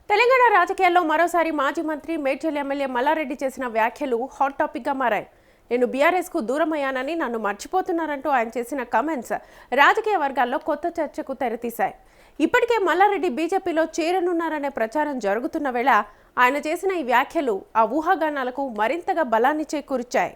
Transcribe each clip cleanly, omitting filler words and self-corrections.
తెలంగాణ రాజకీయాల్లో మరోసారి మాజీ మంత్రి మేడ్చల్ ఎమ్మెల్యే మల్లారెడ్డి చేసిన వ్యాఖ్యలు హాట్ టాపిక్గా మారాయి. నేను బీఆర్ఎస్కు దూరమయ్యానని నన్ను మర్చిపోతున్నారంటూ ఆయన చేసిన కామెంట్స్ రాజకీయ వర్గాల్లో కొత్త చర్చకు తెరతీశాయి. ఇప్పటికే మల్లారెడ్డి బీజేపీలో చేరనున్నారనే ప్రచారం జరుగుతున్న వేళ ఆయన చేసిన ఈ వ్యాఖ్యలు ఆ ఊహాగానాలకు మరింతగా బలాన్ని చేకూర్చాయి.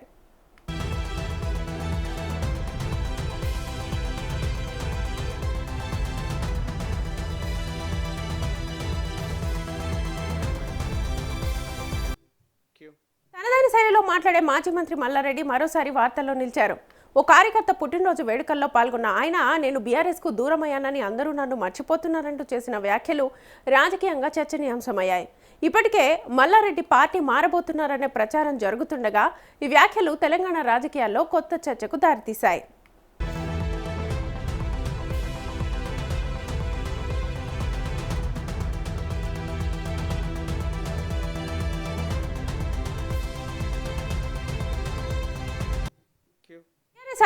తనదైన శైలిలో మాట్లాడే మాజీ మంత్రి మల్లారెడ్డి మరోసారి వార్తల్లో నిలిచారు. ఓ కార్యకర్త పుట్టినరోజు వేడుకల్లో పాల్గొన్న ఆయన నేను బీఆర్ఎస్కు దూరమయ్యానని అందరూ నన్ను మర్చిపోతున్నారంటూ చేసిన వ్యాఖ్యలు రాజకీయంగా చర్చనీయాంశమయ్యాయి. ఇప్పటికే మల్లారెడ్డి పార్టీ మారబోతున్నారనే ప్రచారం జరుగుతుండగా ఈ వ్యాఖ్యలు తెలంగాణ రాజకీయాల్లో కొత్త చర్చకు దారితీశాయి.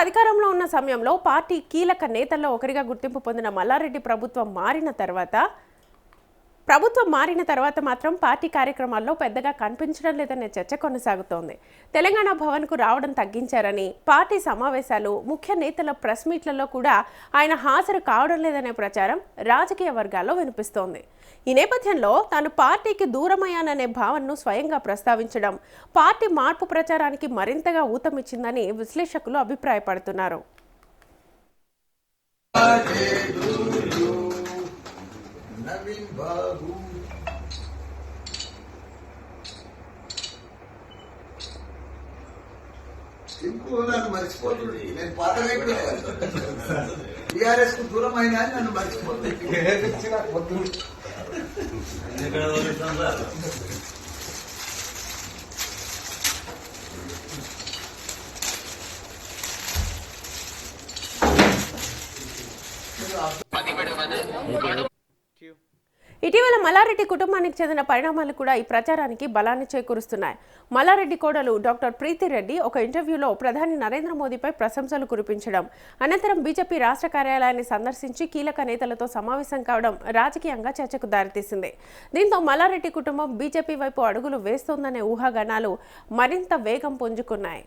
అధికారంలో ఉన్న సమయంలో పార్టీ కీలక నేతల్లో ఒకరిగా గుర్తింపు పొందిన మల్లారెడ్డి ప్రభుత్వం మారిన తర్వాత మాత్రం పార్టీ కార్యక్రమాల్లో పెద్దగా కనిపించడం లేదనే చర్చ కొనసాగుతోంది. తెలంగాణ భవన్కు రావడం తగ్గించారని, పార్టీ సమావేశాలు, ముఖ్య నేతల ప్రెస్ మీట్లలో కూడా ఆయన హాజరు కావడం లేదనే ప్రచారం రాజకీయ వర్గాల్లో వినిపిస్తోంది. ఈ నేపథ్యంలో తాను పార్టీకి దూరమయ్యాననే భావనను స్వయంగా ప్రస్తావించడం పార్టీ మార్పు ప్రచారానికి మరింతగా ఊతమిచ్చిందని విశ్లేషకులు అభిప్రాయపడుతున్నారు. నన్ను మర్చిపోతుంది. నేను పాత టీఆర్ఎస్ కు దూరమైన నన్ను మర్చిపోతుంది. ఇటీవల మల్లారెడ్డి కుటుంబానికి చెందిన పరిణామాలు కూడా ఈ ప్రచారానికి బలాన్ని చేకూరుస్తున్నాయి. మల్లారెడ్డి కోడలు డాక్టర్ ప్రీతిరెడ్డి ఒక ఇంటర్వ్యూలో ప్రధాని నరేంద్ర మోదీపై ప్రశంసలు కురిపించడం, అనంతరం బీజేపీ రాష్ట్ర కార్యాలయాన్ని సందర్శించి కీలక నేతలతో సమావేశం కావడం రాజకీయంగా చర్చకు దారితీసింది. దీంతో మల్లారెడ్డి కుటుంబం బీజేపీ వైపు అడుగులు వేస్తోందనే ఊహాగానాలు మరింత వేగం పుంజుకున్నాయి.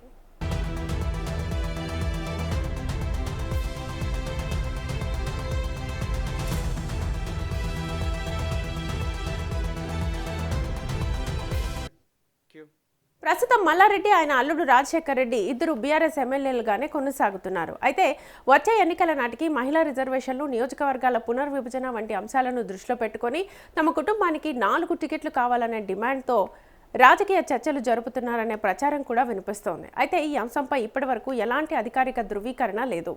ప్రస్తుతం మల్లారెడ్డి ఆయన అల్లుడు రాజశేఖర్ రెడ్డి ఇద్దరు బీఆర్ఎస్ ఎమ్మెల్యేలుగానే కొనసాగుతున్నారు. అయితే వచ్చే ఎన్నికల నాటికి మహిళా రిజర్వేషన్లు, నియోజకవర్గాల పునర్విభజన వంటి అంశాలను దృష్టిలో పెట్టుకుని తమ కుటుంబానికి 4 టికెట్లు కావాలనే డిమాండ్తో రాజకీయ చర్చలు జరుపుతున్నారనే ప్రచారం కూడా వినిపిస్తోంది. అయితే ఈ అంశంపై ఇప్పటివరకు ఎలాంటి అధికారిక ధృవీకరణ లేదు.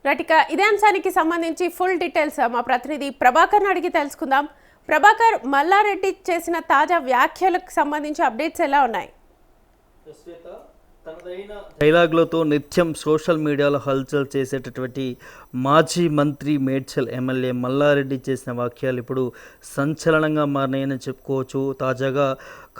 రైట్, ఇదే అంశానికి సంబంధించి ఫుల్ డీటెయిల్స్ మా ప్రతినిధి ప్రభాకర్ని అడిగి తెలుసుకుందాం. ప్రభాకర్, మల్లారెడ్డి చేసిన తాజా వ్యాఖ్యలకు సంబంధించి అప్డేట్స్ ఎలా ఉన్నాయి? డైలాగులతో నిత్యం సోషల్ మీడియాలో హల్చల్ చేసేటటువంటి మాజీ మంత్రి మేడ్చల్ ఎమ్మెల్యే మల్లారెడ్డి చేసిన వాక్యాలు ఇప్పుడు సంచలనంగా మారినాయని చెప్పుకోవచ్చు. తాజాగా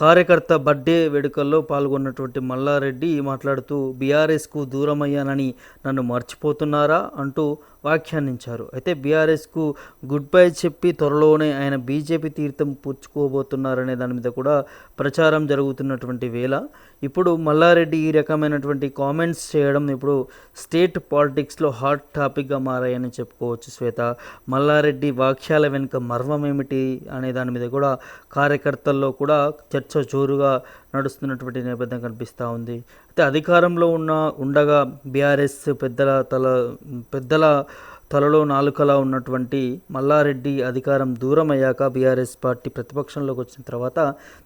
కార్యకర్త బర్త్డే వేడుకల్లో పాల్గొన్నటువంటి మల్లారెడ్డి మాట్లాడుతూ బీఆర్ఎస్కు దూరమయ్యానని నన్ను మర్చిపోతున్నారా అంటూ వ్యాఖ్యానించారు. అయితే బీఆర్ఎస్కు గుడ్ బై చెప్పి త్వరలోనే ఆయన బీజేపీ తీర్థం పుచ్చుకోబోతున్నారనే దాని మీద కూడా ప్రచారం జరుగుతున్నటువంటి వేళ ఇప్పుడు మల్లారెడ్డి ఈ రకమైనటువంటి కామెంట్స్ చేయడం ఇప్పుడు స్టేట్ పాలిటిక్స్లో హాట్ టాపిక్గా మారాయని చెప్పుకోవచ్చు. శ్వేత, మల్లారెడ్డి వాక్యాల వెనుక మర్మం ఏమిటి అనే దాని మీద కూడా కార్యకర్తల్లో కూడా చర్చ జోరుగా నడుస్తున్నటువంటి నేపథ్యం కనిపిస్తూ ఉంది. అయితే అధికారంలో ఉండగా బీఆర్ఎస్ పెద్దల తలలో నాలుకలా ఉన్నటువంటి మల్లారెడ్డి అధికారం దూరం అయ్యాక బీఆర్ఎస్ పార్టీ ప్రతిపక్షంలోకి వచ్చిన తర్వాత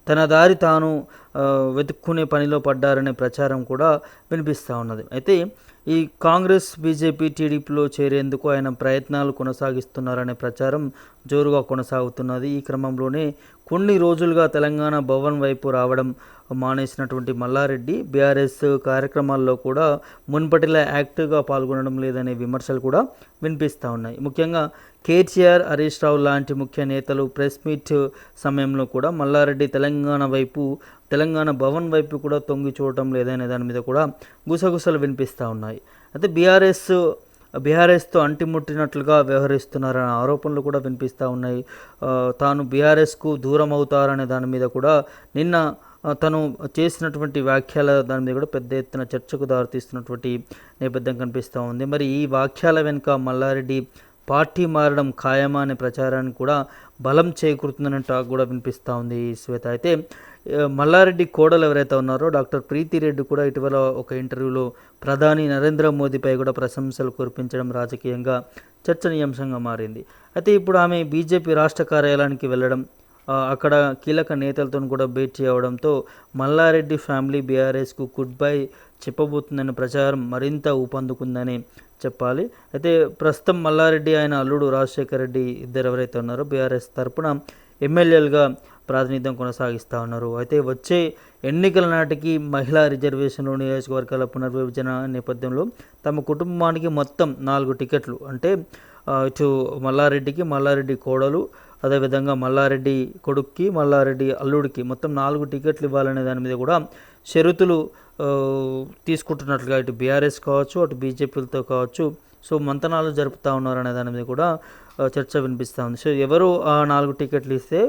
తన దారి తాను వెతుక్కునే పనిలో పడ్డారనే ప్రచారం కూడా వినిపిస్తూ ఉన్నది. అయితే ఈ కాంగ్రెస్, బీజేపీ, టీడీపీలో చేరేందుకు ఆయన ప్రయత్నాలు కొనసాగిస్తున్నారనే ప్రచారం జోరుగా కొనసాగుతున్నది. ఈ క్రమంలోనే కొన్ని రోజులుగా తెలంగాణ భవన్ వైపు రావడం, మానేసినటువంటి మల్లారెడ్డి బీఆర్ఎస్ కార్యక్రమాల్లో కూడా మున్పటిలా యాక్టివ్గా పాల్గొనడం లేదనే విమర్శలు కూడా వినిపిస్తూ ఉన్నాయి. ముఖ్యంగా కేసీఆర్, హరీష్ రావు లాంటి ముఖ్య నేతలు ప్రెస్ మీట్ సమయంలో కూడా మల్లారెడ్డి తెలంగాణ భవన్ వైపు కూడా తొంగి చూడటం లేదనే దాని మీద కూడా గుసగుసలు వినిపిస్తూ ఉన్నాయి. అయితే బీఆర్ఎస్తో అంటిముట్టినట్లుగా వ్యవహరిస్తున్నారనే ఆరోపణలు కూడా వినిపిస్తూ ఉన్నాయి. తాను బీఆర్ఎస్కు దూరం అవుతారనే దాని మీద కూడా నిన్న తను చేసినటువంటి వ్యాఖ్యల దాని మీద కూడా పెద్ద ఎత్తున చర్చకు దారితీస్తున్నటువంటి నేపథ్యం కనిపిస్తూ ఉంది. మరి ఈ వ్యాఖ్యల వెనుక మల్లారెడ్డి పార్టీ మారడం ఖాయమా అనే ప్రచారానికి కూడా బలం చేకూరుతుందనే టాక్ కూడా వినిపిస్తూ ఉంది శ్వేత. అయితే మల్లారెడ్డి కోడలు ఎవరైతే ఉన్నారో డాక్టర్ ప్రీతిరెడ్డి కూడా ఇటీవల ఒక ఇంటర్వ్యూలో ప్రధాని నరేంద్ర మోదీపై కూడా ప్రశంసలు కురిపించడం రాజకీయంగా చర్చనీయాంశంగా మారింది. అయితే ఇప్పుడు ఆమె బీజేపీ రాష్ట్ర కార్యాలయానికి వెళ్ళడం, అక్కడ కీలక నేతలతో కూడా భేటీ అవడంతో మల్లారెడ్డి ఫ్యామిలీ బీఆర్ఎస్కు గుడ్ బై చెప్పబోతుందనే ప్రచారం మరింత ఊపందుకుందని చెప్పాలి. అయితే ప్రస్తుతం మల్లారెడ్డి ఆయన అల్లుడు రాజశేఖర్ రెడ్డి ఇద్దరు ఎవరైతే ఉన్నారో బీఆర్ఎస్ తరపున ఎమ్మెల్యేలుగా ప్రాతినిధ్యం కొనసాగిస్తూ ఉన్నారు. అయితే వచ్చే ఎన్నికల నాటికి మహిళా రిజర్వేషన్లు, నియోజకవర్గాల పునర్విభజన నేపథ్యంలో తమ కుటుంబానికి మొత్తం 4 టికెట్లు, అంటే ఇటు మల్లారెడ్డి కోడలు, అదేవిధంగా మల్లారెడ్డి కొడుక్కి, మల్లారెడ్డి అల్లుడికి మొత్తం 4 టికెట్లు ఇవ్వాలనే దాని మీద కూడా షరతులు తీసుకుంటున్నట్లుగా ఇటు బీఆర్ఎస్ కావచ్చు, అటు బీజేపీలతో కావచ్చు, సో మంతనాలు జరుపుతూ ఉన్నారనే దాని మీద కూడా చర్చ వినిపిస్తూ ఉంది. సో ఎవరు ఆ 4 టికెట్లు ఇస్తే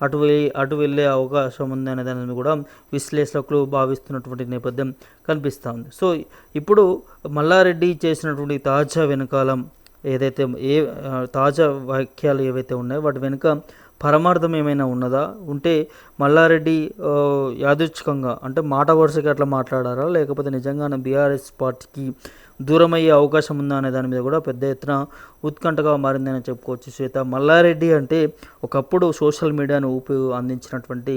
అటు వెళ్ళే అవకాశం ఉంది అనే దాని మీద కూడా విశ్లేషకులు భావిస్తున్నటువంటి నేపథ్యం కనిపిస్తూ ఉంది. సో ఇప్పుడు మల్లారెడ్డి చేసినటువంటి తాజా వాక్యాలు ఏవైతే ఉన్నాయో వాటి వెనుక పరమార్థం ఏమైనా ఉన్నదా, ఉంటే మల్లారెడ్డి యాదృచ్ఛికంగా అంటే మాట వరుసగా అట్లా మాట్లాడారా, లేకపోతే నిజంగానే బీఆర్ఎస్ పార్టీకి దూరమయ్యే అవకాశం ఉందా అనే దాని మీద కూడా పెద్ద ఎత్తున ఉత్కంఠగా మారిందని చెప్పుకోవచ్చు శ్వేత. మల్లారెడ్డి అంటే ఒకప్పుడు సోషల్ మీడియాను అందించినటువంటి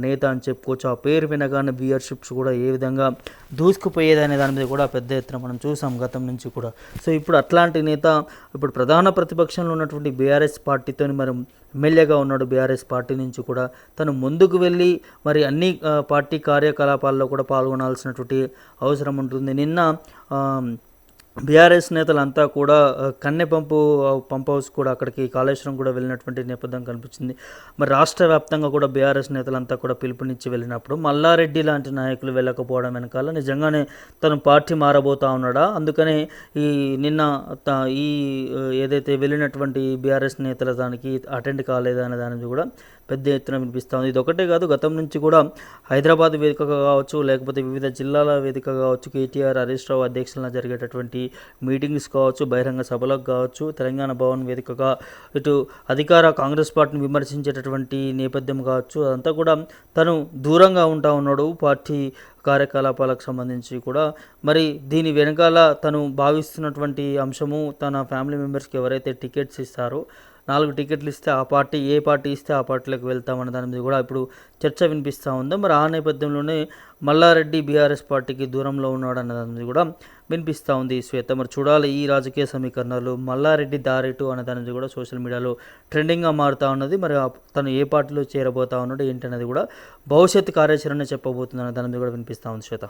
నేత అని చెప్పుకోవచ్చు. ఆ పేరు వినగానే వ్యూయర్షిప్స్ కూడా ఏ విధంగా దూసుకుపోయేదనే దాని మీద కూడా పెద్ద ఎత్తున మనం చూసాం గతం నుంచి కూడా. సో ఇప్పుడు అట్లాంటి నేత ఇప్పుడు ప్రధాన ప్రతిపక్షంలో ఉన్నటువంటి బీఆర్ఎస్ పార్టీతో మరి ఎమ్మెల్యేగా ఉన్నాడు. బీఆర్ఎస్ పార్టీ నుంచి కూడా తను ముందుకు వెళ్ళి మరి అన్ని పార్టీ కార్యకలాపాల్లో కూడా పాల్గొనాల్సినటువంటి అవసరం ఉంటుంది. నిన్న బీఆర్ఎస్ నేతలంతా కూడా పంప్ హౌస్ కూడా అక్కడికి కాళేశ్వరం కూడా వెళ్ళినటువంటి నేపథ్యం కనిపించింది. మరి రాష్ట్ర వ్యాప్తంగా కూడా బీఆర్ఎస్ నేతలంతా కూడా పిలుపునిచ్చి వెళ్ళినప్పుడు మల్లారెడ్డి లాంటి నాయకులు వెళ్ళకపోవడం వెనకాల నిజంగానే తను పార్టీ మారబోతా ఉన్నాడా, అందుకనే ఏదైతే వెళ్ళినటువంటి బీఆర్ఎస్ నేతల దానికి అటెండ్ కాలేదా అనే దానికి కూడా పెద్ద ఎత్తున వినిపిస్తూ ఉంది. ఇది ఒకటే కాదు, గతం నుంచి కూడా హైదరాబాద్ వేదికగా కావచ్చు, లేకపోతే వివిధ జిల్లాల వేదికగా కావచ్చు, కేటీఆర్, హరీష్ రావు అధ్యక్షతన జరిగేటటువంటి మీటింగ్స్ కావచ్చు, బహిరంగ సభలకు కావచ్చు, తెలంగాణ భవన్ వేదికగా ఇటు అధికార కాంగ్రెస్ పార్టీని విమర్శించేటటువంటి నేపథ్యం కావచ్చు, అదంతా కూడా తను దూరంగా ఉంటా ఉన్నాడు పార్టీ కార్యకలాపాలకు సంబంధించి కూడా. మరి దీని వెనకాల తను భావిస్తున్నటువంటి అంశము తన ఫ్యామిలీ మెంబర్స్కి ఎవరైతే టికెట్స్ ఇస్తారో 4 టికెట్లు ఇస్తే ఏ పార్టీ ఇస్తే ఆ పార్టీలకు వెళ్తామన్న దాని మీద కూడా ఇప్పుడు చర్చ వినిపిస్తూ ఉందో. మరి ఆ నేపథ్యంలోనే మల్లారెడ్డి బీఆర్ఎస్ పార్టీకి దూరంలో ఉన్నాడు అన్న దాని మీద కూడా వినిపిస్తూ ఉంది శ్వేత. మరి చూడాలి ఈ రాజకీయ సమీకరణాలు, మల్లారెడ్డి దారిటు అనే దాని మీద కూడా సోషల్ మీడియాలో ట్రెండింగ్గా మారుతూ ఉన్నది. మరి తను ఏ పార్టీలో చేరబోతా ఉన్నాడు ఏంటనేది కూడా భవిష్యత్తు కార్యాచరణ చెప్పబోతుంది అనే దాని మీద కూడా వినిపిస్తూ ఉంది Shweta.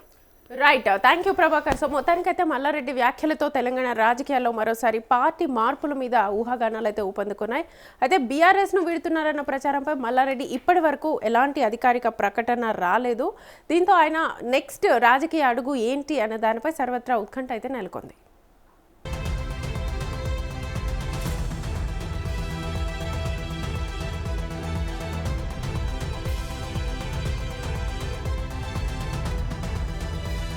Right, thank you Prabhakar. So మొత్తానికైతే మల్లారెడ్డి వ్యాఖ్యలతో తెలంగాణ రాజకీయాల్లో మరోసారి పార్టీ మార్పుల మీద ఊహాగానాలు అయితే ఊపందుకున్నాయి. అయితే బీఆర్ఎస్ను వీడుతున్నారన్న ప్రచారంపై మల్లారెడ్డి ఇప్పటి వరకు ఎలాంటి అధికారిక ప్రకటన రాలేదు. దీంతో ఆయన నెక్స్ట్ రాజకీయ అడుగు ఏంటి అనే దానిపై సర్వత్రా ఉత్కంఠ అయితే నెలకొంది.